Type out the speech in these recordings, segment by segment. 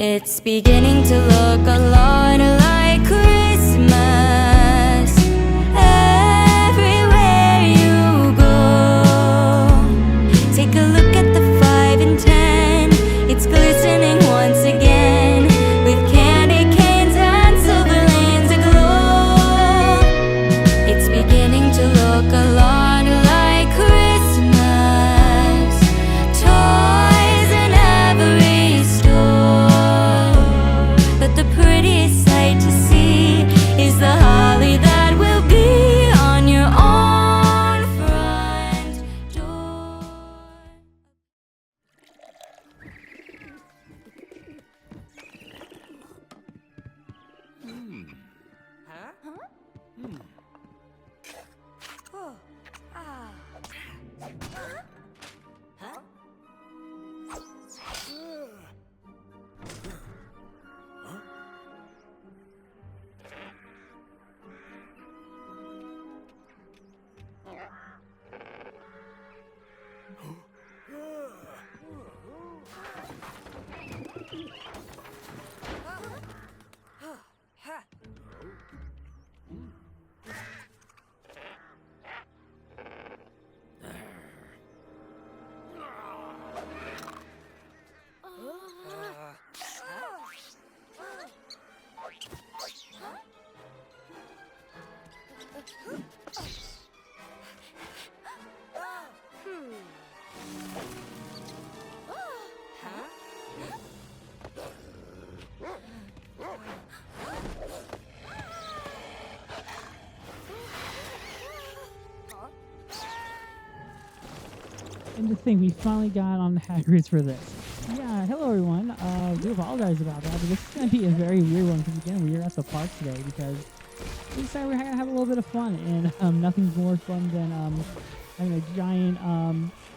It's beginning to look a lot like Christmas. Everywhere you go, take a look at the 5 and 10. It's glistening once again with candy canes and silver lanes aglow. It's beginning to look a lot like Christmas. Toys in every store, but the prettiest sight to see is the holly that will be on your own front door. And to think we finally got on the Hagrid's for this. Yeah, hello everyone. We apologize about that, but this is going to be a very weird one because again, we're at the park today because we decided we're going to have a little bit of fun, and nothing's more fun than having a giant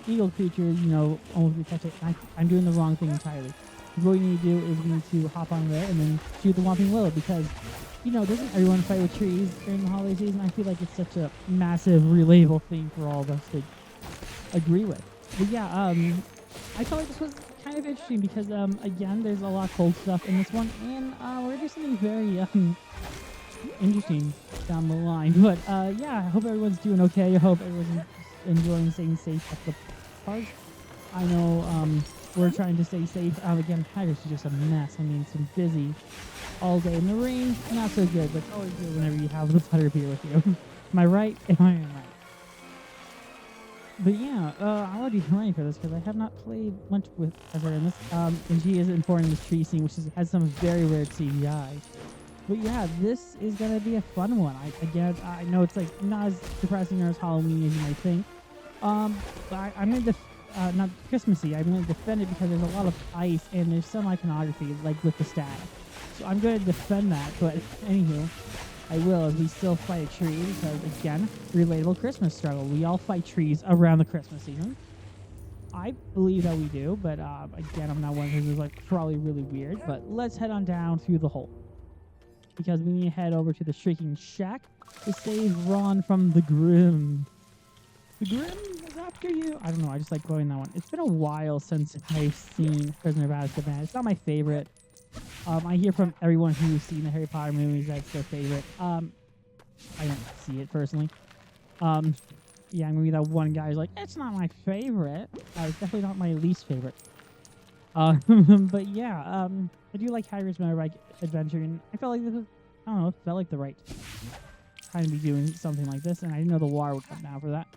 eagle creature, you know, almost protect it. I'm doing the wrong thing entirely. What we need to do is we need to hop on there and then shoot the Whomping Willow because, you know, doesn't everyone fight with trees during the holiday season? I feel like it's such a massive, relatable thing for all of us to agree with. But yeah, I felt like this was kind of interesting because, again, there's a lot of cold stuff in this one, and we're gonna do something very interesting down the line. But yeah, I hope everyone's doing okay. I hope everyone's enjoying staying safe at the park. I know we're trying to stay safe. Again, Tigers is just a mess. I mean, it's been busy all day. In the rain, not so good, but it's always good whenever you have the Butterbeer with you. Am I right? Am I right? But yeah, I'm already ready for this because I have not played much with Heather in this. And she is important in this tree scene, which has some very rare CGI. But yeah, this is gonna be a fun one. I know it's like not as depressing or as Halloween as you might think. But I'm gonna not Christmassy. I'm gonna defend it because there's a lot of ice and there's some iconography like with the stag. So I'm gonna defend that. But anywho, I will, as we still fight a tree because, again, relatable Christmas struggle. We all fight trees around the Christmas season. I believe that we do, but again, I'm not one who's like probably really weird. But let's head on down through the hole because we need to head over to the Shrieking Shack to save Ron from the Grim. The Grim is after you. I don't know. I just like going that one. It's been a while since I've seen Prisoner of Azkaban. It's not my favorite. I hear from everyone who's seen the Harry Potter movies that it's their favorite. I don't see it personally. Yeah, I'm gonna be that one guy who's like, it's not my favorite. It's definitely not my least favorite. But yeah, I do like Hagrid's Motorbike Adventure, and I felt like this was, I don't know, it felt like the right time to be doing something like this, and I didn't know the war would come down for that.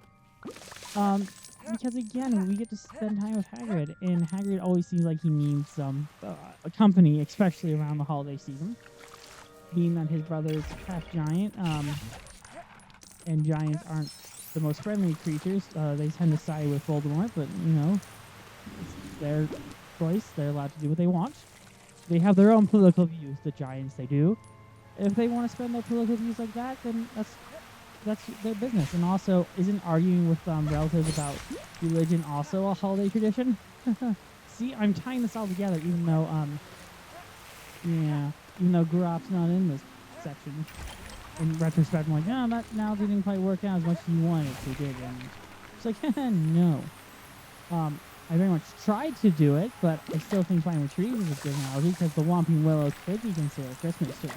Because again, we get to spend time with Hagrid, and Hagrid always seems like he needs some company, especially around the holiday season. Being that his brother is a half giant, and giants aren't the most friendly creatures. They tend to side with Voldemort, but you know, it's their choice. They're allowed to do what they want. They have their own political views. The giants, they do. If they want to spend their political views like that, then that's their business. And also, isn't arguing with relatives about religion also a holiday tradition? See, I'm tying this all together, even though Grop's not in this section. In retrospect, I'm like, no, that now didn't quite work out as much as you wanted to, did it? And it's like, no. I very much tried to do it, but I still think climbing trees is a good analogy because the Whomping Willow could be considered a Christmas tree.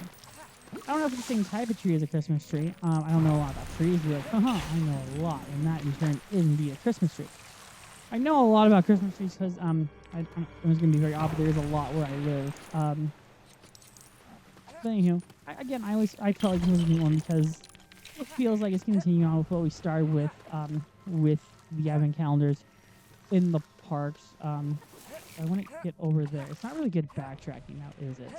I don't know if it's the same type of tree as a Christmas tree. I don't know a lot about trees, but I know a lot, and that in turn is indeed a Christmas tree. I know a lot about Christmas trees because it was going to be very obvious. There is a lot where I live. But anywho, I felt like it was a neat one because it feels like it's continuing on with what we started with the advent calendars in the parks. I want to get over there. It's not really good backtracking now, is it?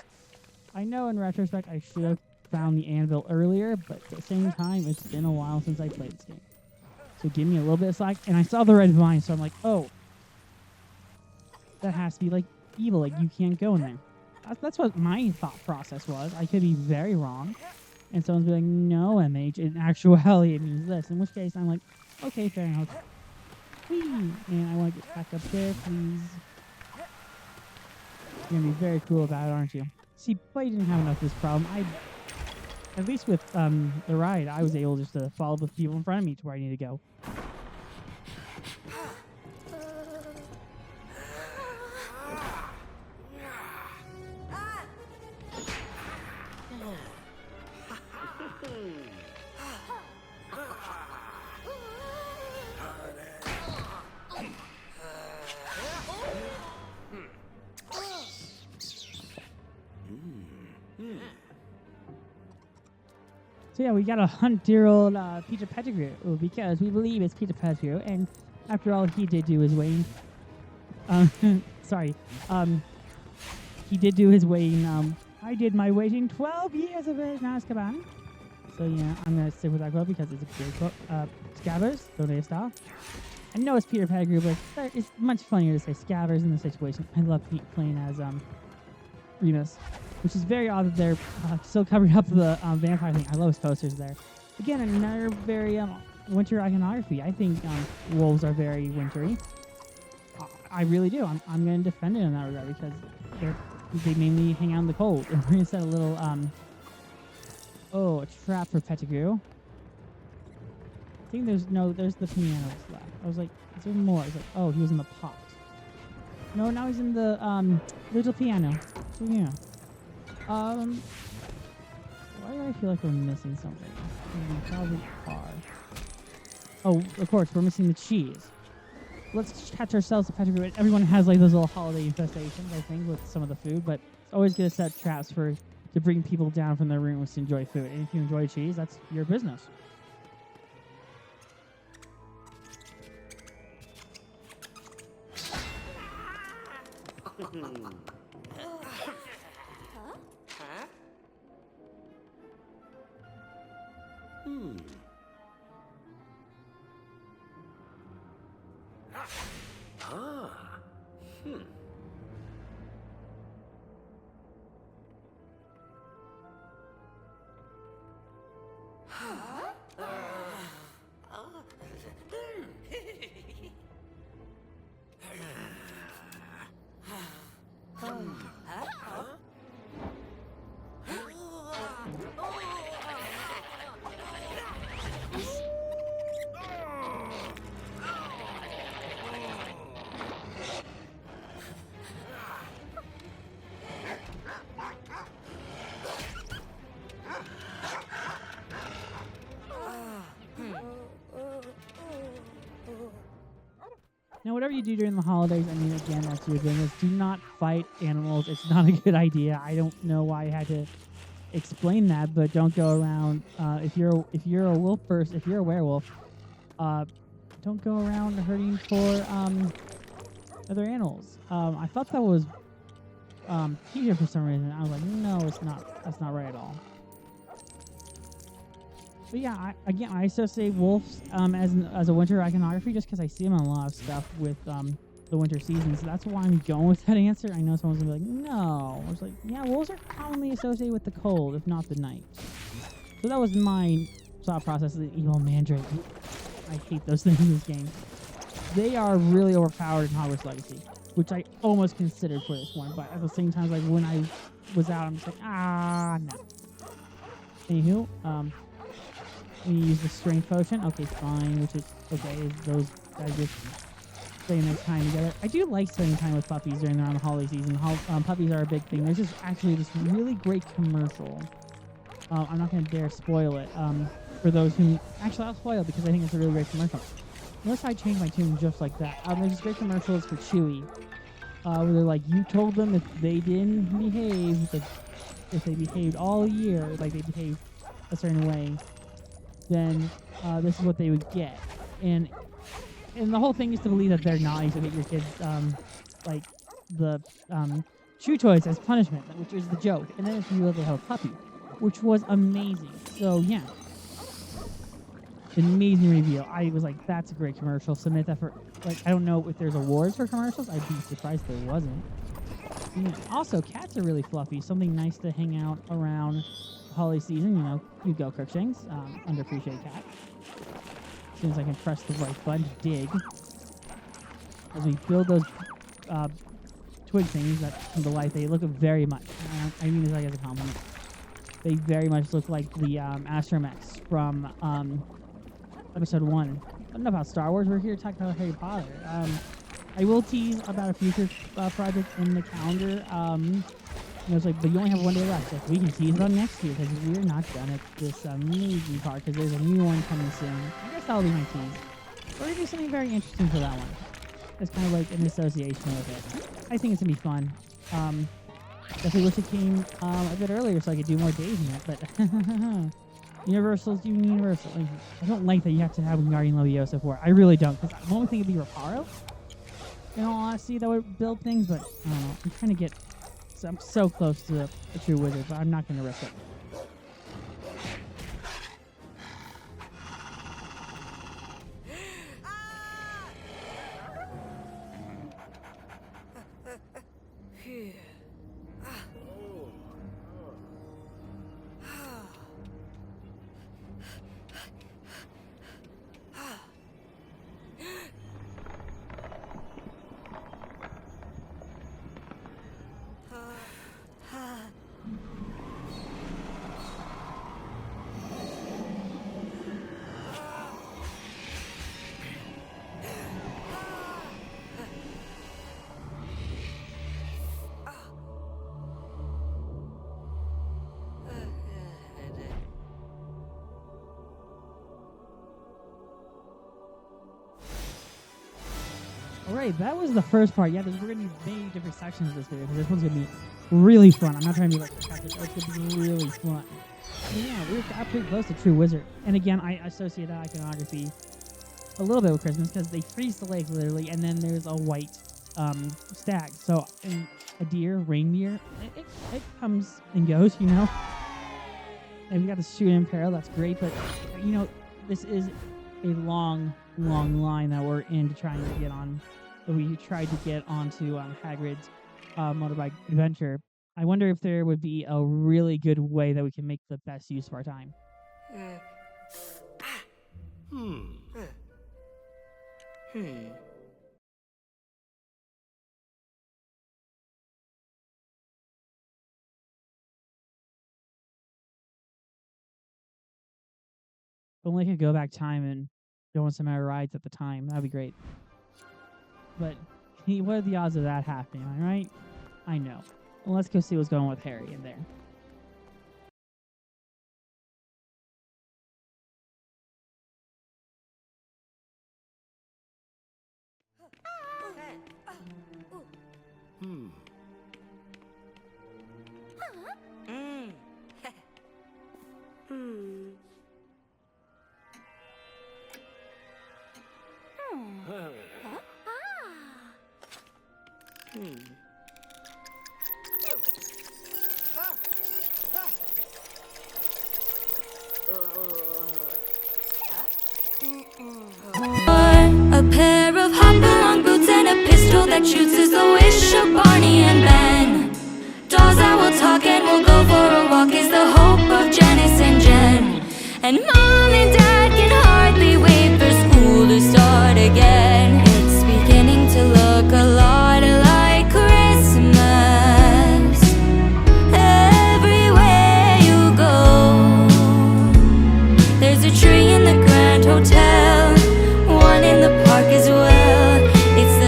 I know in retrospect I should have found the anvil earlier, but at the same time, it's been a while since I played this game. So give me a little bit of slack. And I saw the red vine, so I'm like, oh, that has to be like evil. Like you can't go in there. That's what my thought process was. I could be very wrong. And someone's be like, no, MH, in actuality it means this. In which case I'm like, okay, fair enough. Whee! And I want to get back up there, please. You're going to be very cool about it, aren't you? See, but you didn't have enough of this problem. At least with the ride, I was able just to follow the people in front of me to where I need to go. So yeah, we gotta hunt dear old Peter Pettigrew because we believe it's Peter Pettigrew, and after all, he did do his weighing. He did do his weighing. I did my weighing 12 years of it in Azkaban. So yeah, I'm gonna stick with that quote because it's a great quote. Scabbers, donate style. I know it's Peter Pettigrew, but it's much funnier to say Scabbers in this situation. I love playing as Remus, which is very odd that they're still covering up the vampire thing. I love his posters there. Again, another very winter iconography. I think wolves are very wintry. I really do. I'm going to defend it in that regard because they mainly hang out in the cold. And we're going to set a little a trap for Pettigrew. I think there's the pianos left. I was like, is there more? I was like, oh, he was in the pot. No, now he's in the little piano. So yeah. Why do I feel like we're missing something? We probably are. Oh, of course, we're missing the cheese. Let's catch ourselves a Pettigrew. Everyone has like those little holiday infestations, I think, with some of the food, but it's always good to set traps to bring people down from their rooms to enjoy food. And if you enjoy cheese, that's your business. Now, whatever you do during the holidays, I mean, again, that's your business. Do not fight animals. It's not a good idea. I don't know why I had to explain that, but don't go around. If you're a wolf person, if you're a werewolf, don't go around hurting for other animals. I thought that was Peter for some reason. I was like, no, it's not. That's not right at all. But yeah, I associate wolves as a winter iconography just because I see them in a lot of stuff with the winter season. So that's why I'm going with that answer. I know someone's going to be like, no. I was like, yeah, wolves are commonly associated with the cold, if not the night. So that was my thought process of the evil mandrake. I hate those things in this game. They are really overpowered in Hogwarts Legacy, which I almost considered for this one. But at the same time, like when I was out, I'm just like, no. Anywho, we use the strength potion. Okay, fine. Which is okay. Those guys just spending their time together. I do like spending time with puppies during around the holiday season. Puppies are a big thing. There's just actually this really great commercial. I'm not going to dare spoil it. For those who actually, I'll spoil it because I think it's a really great commercial. Unless I change my tune just like that. There's this great commercial. It's for Chewy, where they're like, you told them if they didn't behave, if they behaved all year, like they behaved a certain way, then this is what they would get. And the whole thing is to believe that they're naughty, so get your kids like the chew toys as punishment, which is the joke. And then it's revealed they have a puppy, which was amazing. So yeah, amazing reveal. I was like, that's a great commercial. Submit that for, like, I don't know if there's awards for commercials. I'd be surprised if there wasn't. Yeah. Also, cats are really fluffy. Something nice to hang out around the holiday season. You know, you go Crookshanks, underappreciated cat. As soon as I can press the right button to dig. As we build those twig things that come to life, they look very much, I mean this like as a compliment, they very much look like the astromechs from episode 1. I don't know about Star Wars. We're here talking about Harry Potter. I will tease about a future project in the calendar. It's like, but you only have one day left. Like, we can tease about next year because we're not done at this amazing part because there's a new one coming soon. I guess that'll be my tease. We're gonna do something very interesting for that one. It's kind of like an association with it. I think it's gonna be fun. Definitely wish it came a bit earlier so I could do more days in it, but Universal's doing Universal. I don't like that you have to have Guardian Leviosa for it. I really don't, because the only thing would be Reparo. In all honesty, that would build things, but I don't know. I'm trying to get... I'm so close to a true wizard, but I'm not going to risk it. Alright, that was the first part. Yeah, we're going to be many different sections of this video, because this one's going to be really fun. I'm not trying to be like, it's going to be really fun. So yeah, we got pretty close to True Wizard. And again, I associate that iconography a little bit with Christmas, because they freeze the lake, literally, and then there's a white stag. So, a deer, reindeer, it comes and goes, you know? And we got the shoot in parallel, that's great, but, you know, this is a long line that we're in to try and get on. That we tried to get onto Hagrid's motorbike adventure. I wonder if there would be a really good way that we can make the best use of our time. If only I could go back time and go on some of our rides at the time. That'd be great. But what are the odds of that happening? Am I right? I know. Well, let's go see what's going on with Harry in there. A pair of hop-along boots and a pistol that shoots is the wish of Barney and Ben. Dolls that will talk and will go for a walk is the hope of Janice and Jen. And Mom and Dad can hardly wait for school to start again. It's beginning to look a lot like Christmas. Everywhere you go, there's a tree in the Grand Hotel, one in the park as well. It's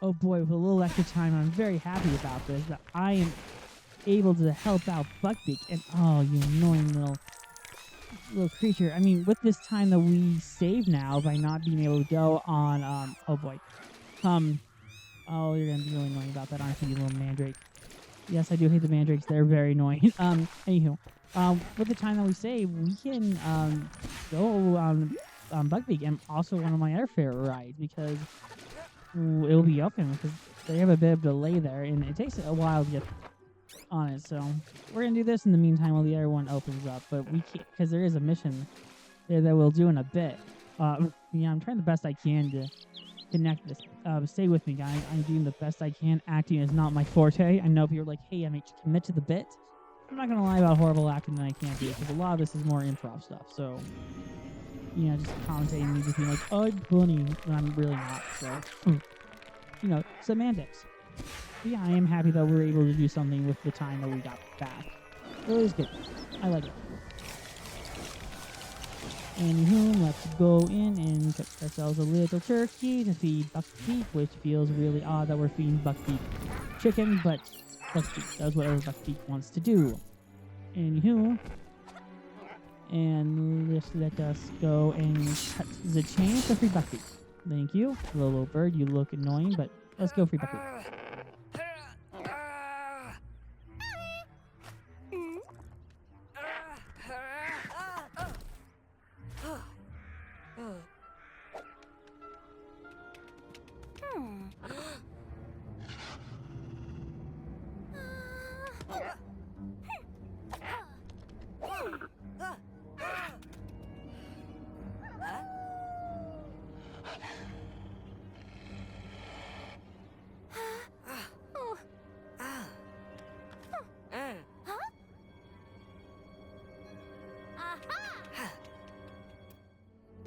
oh boy, with a little extra time, I'm very happy about this, that I am able to help out Buckbeak. And oh, you annoying little creature. I mean, with this time that we save now by not being able to go on, oh boy. Oh, you're gonna be really annoying about that, aren't you, you little mandrake? Yes, I do hate the mandrakes. They're very annoying. Anywho, with the time that we save, we can, go on Buckbeak and also one of my airfare rides because it'll be open because they have a bit of delay there and it takes a while to get on it. So we're gonna do this in the meantime while the other one opens up, but we can't because there is a mission there that we'll do in a bit. Yeah, I'm trying the best I can to connect this. Stay with me, guys. I'm doing the best I can. Acting is not my forte. I know people are like, hey, I make you commit to the bit. I'm not gonna lie about horrible acting that I can't do because a lot of this is more improv stuff. So, you know, just commentating me just being like, oh, I'm funny when I'm really not. So, you know, semantics. But yeah, I am happy that we're able to do something with the time that we got back. It was good. I like it. Anywho, let's go in and cook ourselves a little turkey to feed Buckbeak, which feels really odd that we're feeding Buckbeak chicken, but Buckbeak does whatever Buckbeak wants to do. Anywho, and just let us go and cut the chain to free Buckbeak. Thank you. Little bird, you look annoying, but let's go free Buckbeak.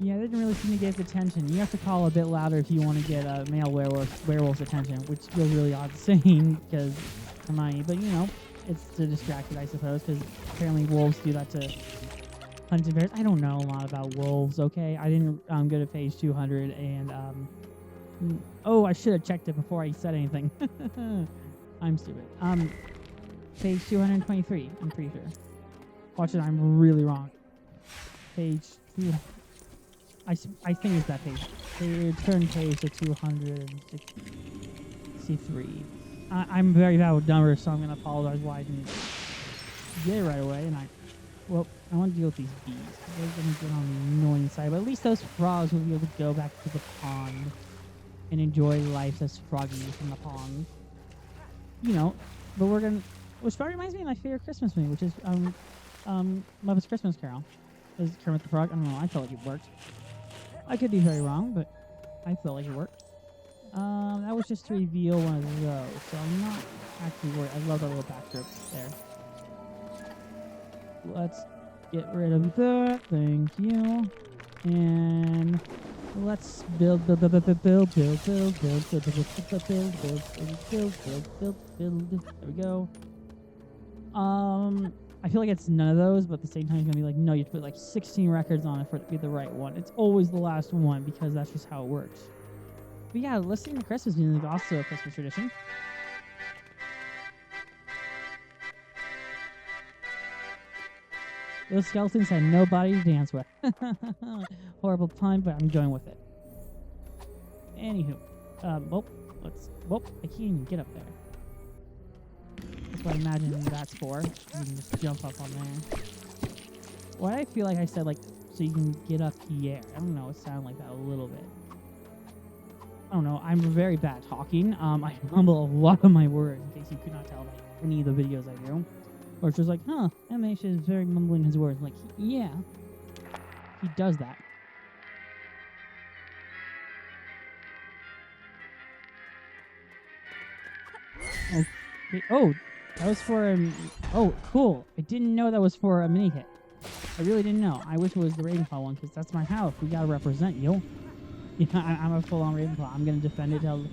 Yeah, they didn't really seem to get his attention. You have to call a bit louder if you want to get a male werewolf's attention, which feels really odd saying because Hermione, but you know, it's to distract it, I suppose, because apparently wolves do that to hunted bears. I don't know a lot about wolves, okay? I didn't go to page 200 and, oh, I should have checked it before I said anything. I'm stupid. Page 223, I'm pretty sure. Watch it, I'm really wrong. Page 2... I think it's that page. Turn page to 263. I'm very bad with numbers, so I'm going to apologize why I didn't get it right away. And I want to deal with these bees. They're going to get on the annoying side. But at least those frogs will be able to go back to the pond and enjoy life as froggies in the pond. You know, but we're going to... Which probably reminds me of my favorite Christmas movie, which is Muppet's Christmas Carol. Is Kermit the Frog? I don't know. I felt like it worked. I could be very wrong, but I felt like it worked. That was just to reveal one of those, so I'm not actually worried. I love that little backstroke there. Let's get rid of that. Thank you. And let's build. There we go. I feel like it's none of those, but at the same time, it's going to be like, no, you have to put like 16 records on it for it to be the right one. It's always the last one because that's just how it works. But yeah, listening to Christmas music is also a Christmas tradition. Those skeletons had nobody to dance with. Horrible pun, but I'm going with it. Anywho, I can't even get up there. That's what I imagine that's for. You can just jump up on there. Why I feel like I said, like, so you can get up here. I don't know, it sounded like that a little bit. I don't know, I'm very bad talking. I mumble a lot of my words, in case you could not tell by any of the videos I do. Or it's just like, huh, MH is very mumbling his words. Like, yeah, he does that. Okay. Oh, that was for oh, cool. I didn't know that was for a mini kit. I really didn't know. I wish it was the Ravenclaw one, because that's my house. We gotta represent, yo. Yeah, I'm a full-on Ravenclaw. I'm gonna defend it till the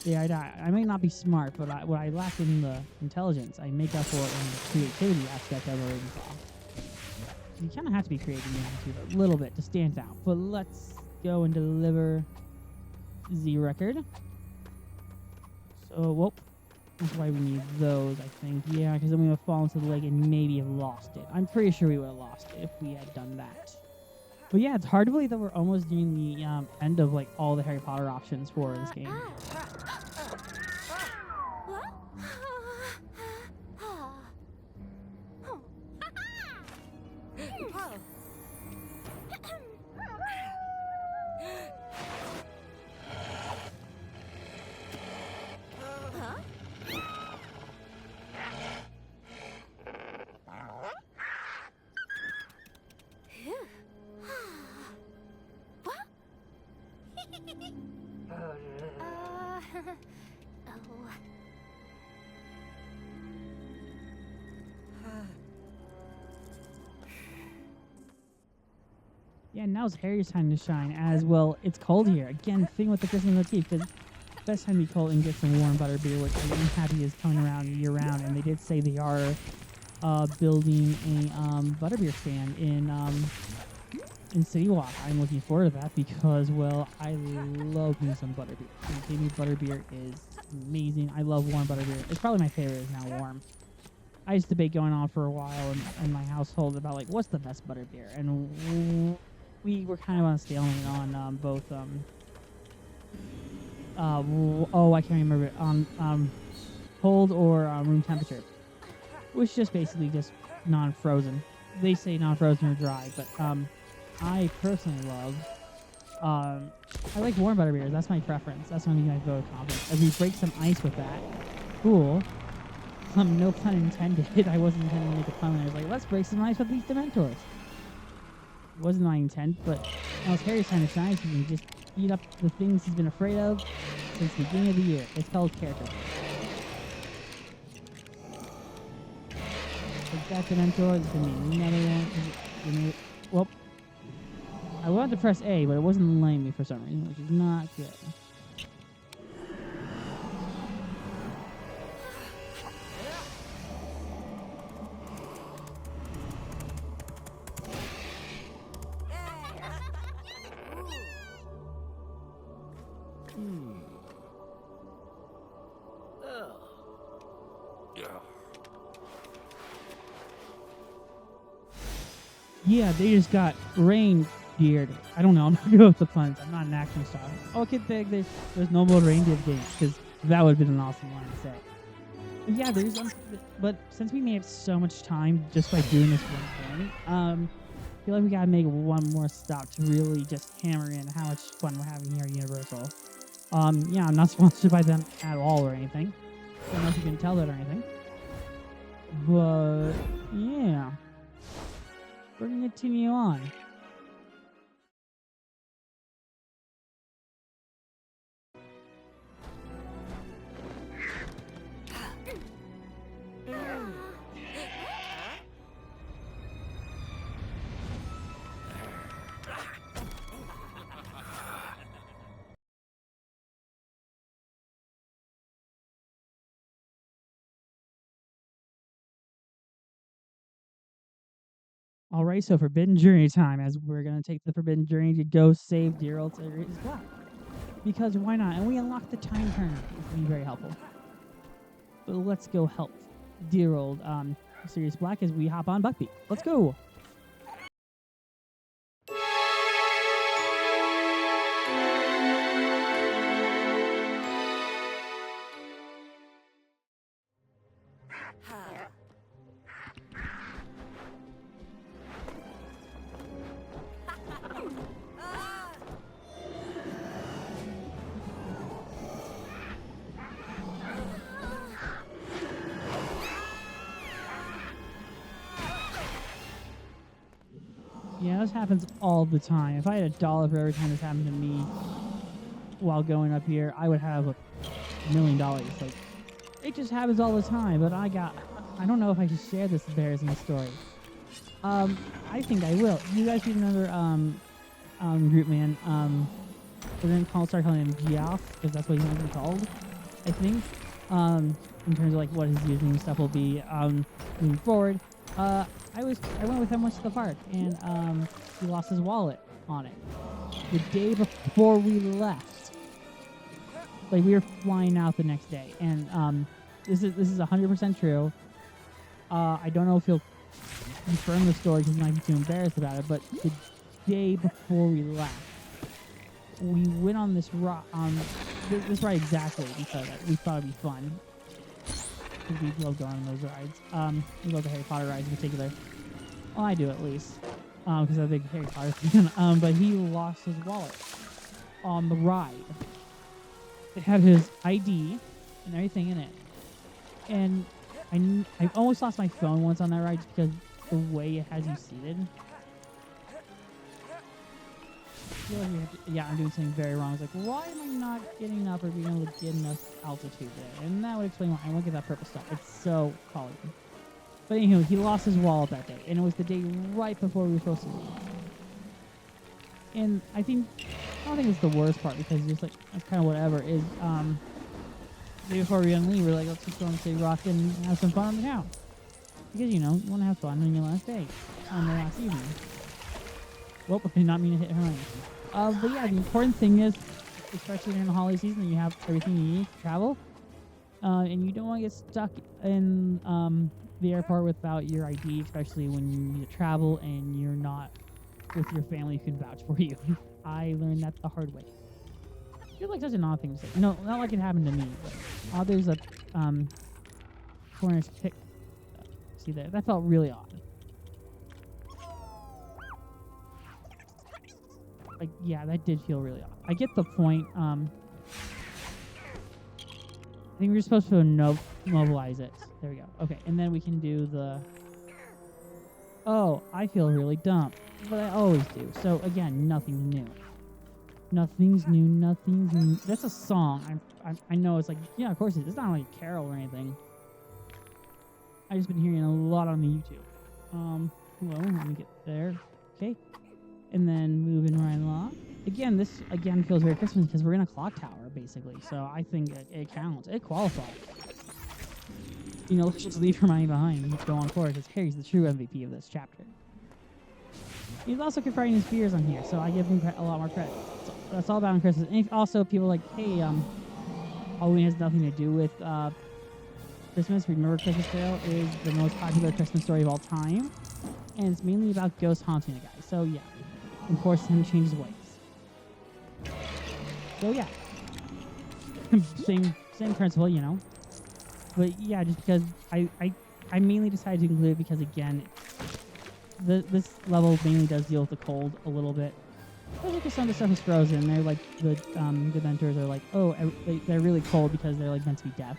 day I die. I may not be smart, but what I lack in the intelligence, I make up for in the creativity aspect of a Ravenclaw. You kind of have to be creative in a little bit to stand out. But let's go and deliver the record. So, whoop. That's why we need those, I think. Yeah, because then we would have fallen into the lake and maybe have lost it. I'm pretty sure we would have lost it if we had done that. But yeah, it's hard to believe that we're almost doing the end of like all the Harry Potter options for this game. Yeah, now's Harry's time to shine as well. It's cold here. Again, thing with the Christmas motif, because best time to be cold and get some warm butterbeer, which I'm happy is coming around year round. And they did say they are building a butterbeer stand in City Walk. I'm looking forward to that because, well, I love me some butterbeer. And Jamie butterbeer is amazing. I love warm butterbeer. It's probably my favorite is now warm. I used to debate going on for a while in my household about like what's the best butterbeer, and we were kind of on a stalemate on both I can't remember it, on cold or room temperature, which is just basically just non-frozen. They say non-frozen or dry, but I personally love I like warm butterbeers. That's my preference. That's going to be my vote of confidence. As we break some ice with that, cool. No pun intended. I wasn't intending to make a pun. I was like, let's break some ice with these Dementors. Wasn't my intent, but now it's Harry's time to shine, so he can just beat up the things he's been afraid of since the beginning of the year. It's called character. Take that Dementor. There's going to be another one. Well, I wanted to press A, but it wasn't letting me for some reason, which is not good. Yeah, they just got reindeered. I don't know. I'm not good with the puns. I'm not an action star. Okay, there's no more reindeer games because that would have been an awesome line to say. But yeah, but since we made so much time just by doing this one thing, I feel like we gotta make one more stop to really just hammer in how much fun we're having here at Universal. Yeah, I'm not sponsored by them at all or anything. I don't know if you can tell that or anything. But yeah. We're going to continue on. All right, so Forbidden Journey time, as we're going to take the Forbidden Journey to go save dear old Sirius Black. Because why not? And we unlock the time turner, which will be very helpful. But let's go help dear old Sirius Black as we hop on Buckbeak. Let's go! Yeah, this happens all the time. If I had $1 for every time this happened to me while going up here, I would have $1 million. Like, it just happens all the time, but I don't know if I should share this embarrassing story. I think I will. You guys remember, Group Man, we're gonna start calling him Geoff, because that's what he's gonna be called, I think. In terms of like what his username stuff will be, moving forward. I went with him once to the park, and he lost his wallet on it. The day before we left, like we were flying out the next day, and this is 100% true. I don't know if he'll confirm the story because he might be too embarrassed about it, but the day before we left, we went on this this ride exactly because we thought it'd be fun. Because we love going on those rides. We love the Harry Potter rides in particular. Well, I do at least, because I'm a big Harry Potter fan. But he lost his wallet on the ride. It had his ID and everything in it. And I almost lost my phone once on that ride just because the way it has you seated. I feel like I'm doing something very wrong. I was like, why am I not getting up or being able to get enough altitude there? And that would explain why I won't get that purple stuff. It's so collagen. But anyway, he lost his wallet that day, and it was the day right before we were supposed to leave. And I don't think it's the worst part because just like that's kind of whatever. Is the day before we leave, we're like, let's just go on City Rock and have some fun on the town because you want to have fun on your last day, on the last evening. Well, I did not mean to hit Hermione. But yeah, the important thing is, especially during the holiday season, that you have everything you need to travel, and you don't want to get stuck in the airport without your ID, especially when you need to travel and you're not with your family who can vouch for you. I learned that the hard way. I feel like such an odd thing to say. No, not like it happened to me, but there's a corner pick. See there? That felt really odd. Like, yeah, that did feel really odd. I get the point. I think we're supposed to mobilize it. There we go. Okay, and then we can do the... Oh, I feel really dumb. But I always do. So, again, nothing new. Nothing's new, nothing's new. That's a song. I know it's like, yeah, of course it is. It's not like a carol or anything. I've just been hearing a lot on the YouTube. Well, let me get there. Okay. And then moving right along. Again, this feels very Christmas because we're in a clock tower, basically. So I think it counts. It qualifies. Let's just leave Hermione behind and go on forward because Harry's the true MVP of this chapter. He's also confronting his fears on here, so I give him a lot more credit. So that's all about on Christmas. And also, people are like, hey, Halloween has nothing to do with Christmas. Remember, Christmas Carol is the most popular Christmas story of all time, and it's mainly about ghosts haunting a guy. So yeah. And force him to change his ways. So yeah, same principle, But yeah, just because I mainly decided to include it because again, this level mainly does deal with the cold a little bit. Especially because some of the stuff is frozen. They're like the Dementors are like, oh, they're really cold because they're like meant to be death.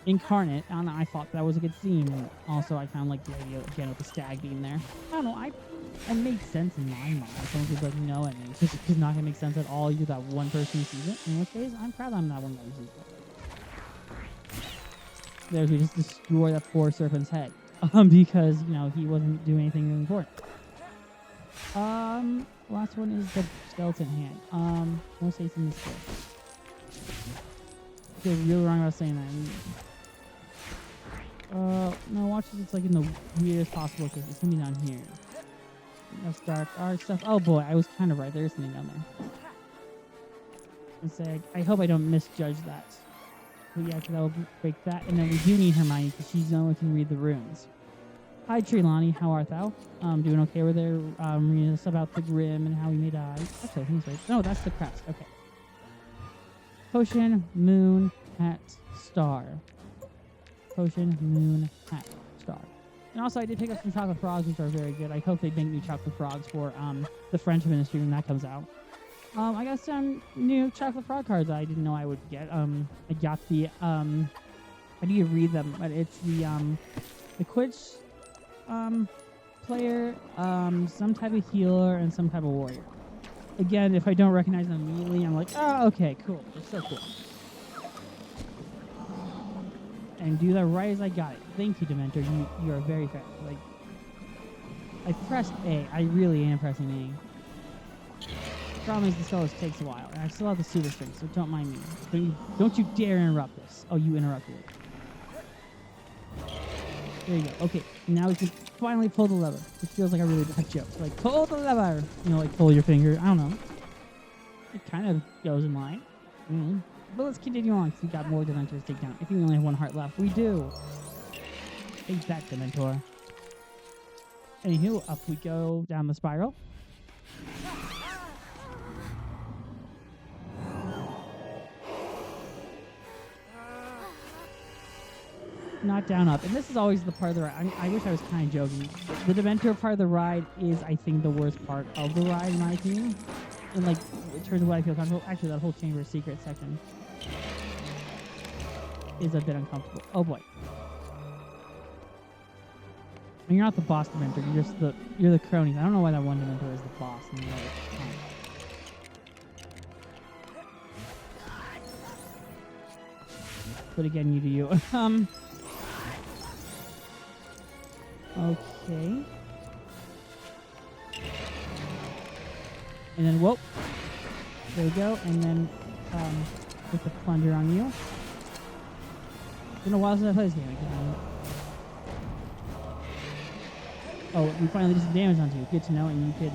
Incarnate, and I thought that was a good scene. And also, I kind of like the idea again with the stag being there. I don't know, it makes sense in my mind. Some people like, no, it makes it's not gonna make sense at all. You're that one person who sees it. In which case, I'm proud I'm not one guy who sees it. There's we just destroy that poor serpent's head, because he wasn't doing anything really important. Last one is the skeleton hand. I want to say it's in this book. I feel really wrong about saying that. No, watch this. It's like in the weirdest possible case. It's gonna be down here. That's dark art stuff. Oh boy, I was kind of right. There's something down there. And say, I hope I don't misjudge that. But yeah, because that will break that. And then we do need Hermione because she's the only one who can read the runes. Hi Trelawney, how art thou? Doing okay over there? Reading us about the Grim and how he may die. Actually, I think it's right. No, that's the crest. Okay. Potion, moon, hat, star. Potion, moon, hat, star. And also, I did pick up some chocolate frogs, which are very good. I hope they make new chocolate frogs for the French ministry when that comes out. I got some new chocolate frog cards I didn't know I would get. I got the I need to read them, but it's the Quidditch player, some type of healer, and some type of warrior. Again, if I don't recognize them immediately, I'm like, oh, okay, cool. They're so cool. And do that right as I got it. Thank you, Dementor. You are very fast. Like, I pressed A. I really am pressing A. The problem is the spell takes a while, and I still have the super strength, so don't mind me. Don't you dare interrupt this. Oh, you interrupted it. There you go. Okay, now we can finally pull the lever. It feels like a really bad joke. Like, pull the lever. Like pull your finger. I don't know. It kind of goes in line. But let's continue on because we got more Dementors to take down. I think we only have one heart left. We do. Take that, Dementor. Anywho, up we go down the spiral. Not down, up. And this is always the part of the ride. I wish I was kind of joking. The Dementor part of the ride is, I think, the worst part of the ride, in my opinion. And, like, in terms of what I feel comfortable. Actually, that whole Chamber of Secrets section is a bit uncomfortable. Oh, boy. And you're not the boss Dementor. You're the cronies. I don't know why that one Dementor is the boss in the other time. But again, you do you. Okay. And then, whoop. There we go. And then, with the plunger on you. It's been a while since I played this game again. Oh, we finally did some damage onto you. Good to know. And you could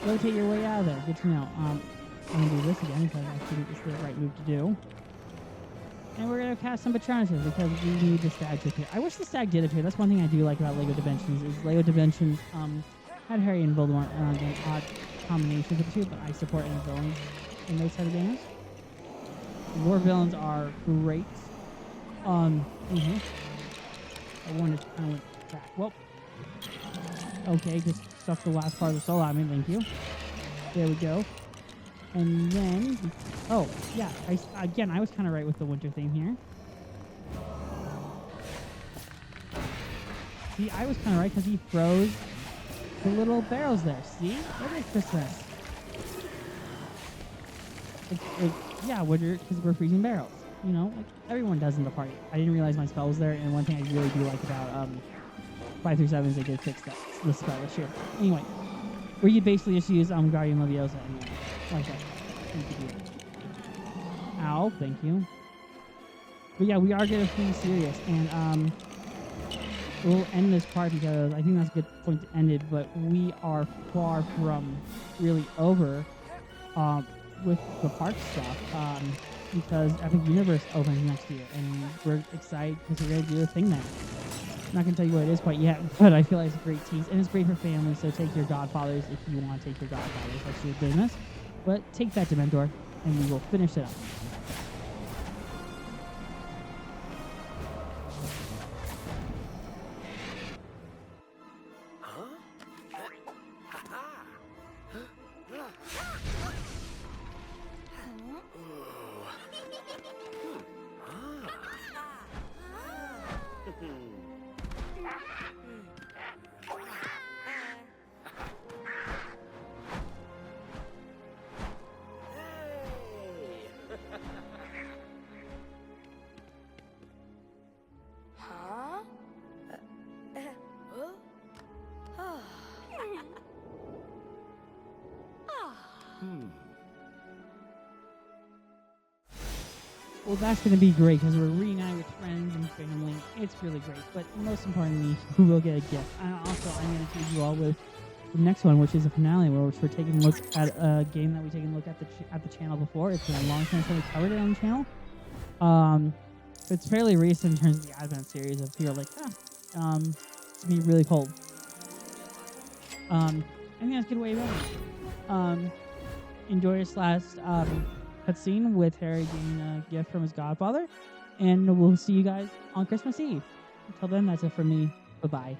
rotate your way out of there. Good to know. I'm gonna do this again because I think it's the right move to do. And we're going to cast some Patronuses because we need the stag to appear. I wish the stag did appear. That's one thing I do like about LEGO Dimensions is LEGO Dimensions had Harry and Voldemort an odd combination of the two, but I support any villains in those type of games. War villains are great. I wanted to kind of went back. Well, okay, just stuck the last part of the soul out of me. Thank you. There we go. And then, oh, yeah, I was kind of right with the winter theme here. See, I was kind of right because he froze the little barrels there. See? It is Christmas. Yeah, winter, because we're freezing barrels. You know, like everyone does in the party. I didn't realize my spell was there, and one thing I really do like about 5 through 7 is they did fix that, the spell this year. Anyway, where you basically just use Guardian Leviosa anyway. Like that. Ow, thank you. But yeah, we are getting pretty serious, and we'll end this part because I think that's a good point to end it, but we are far from really over with the park stuff because Epic Universe opens next year, and we're excited because we're going to do a thing there. I'm not going to tell you what it is quite yet, but I feel like it's a great tease, and it's great for families, so take your godfathers if you want to take your godfathers. That's your business. But take that, Dementor, and we will finish it up. Well, that's going to be great because we're reunited with friends and family. It's really great. But most importantly, we will get a gift. And also, I'm going to tease you all with the next one, which is a finale, where we're taking a look at a game that we've taken a look at the channel before. It's been a long time since we covered it on the channel. It's fairly recent in terms of the Advent series of people like, it's going to be really cold. I think that's a good way about it. Enjoy this last cutscene with Harry getting a gift from his godfather, and we'll see you guys on Christmas Eve. Until then, that's it from me. Bye-bye.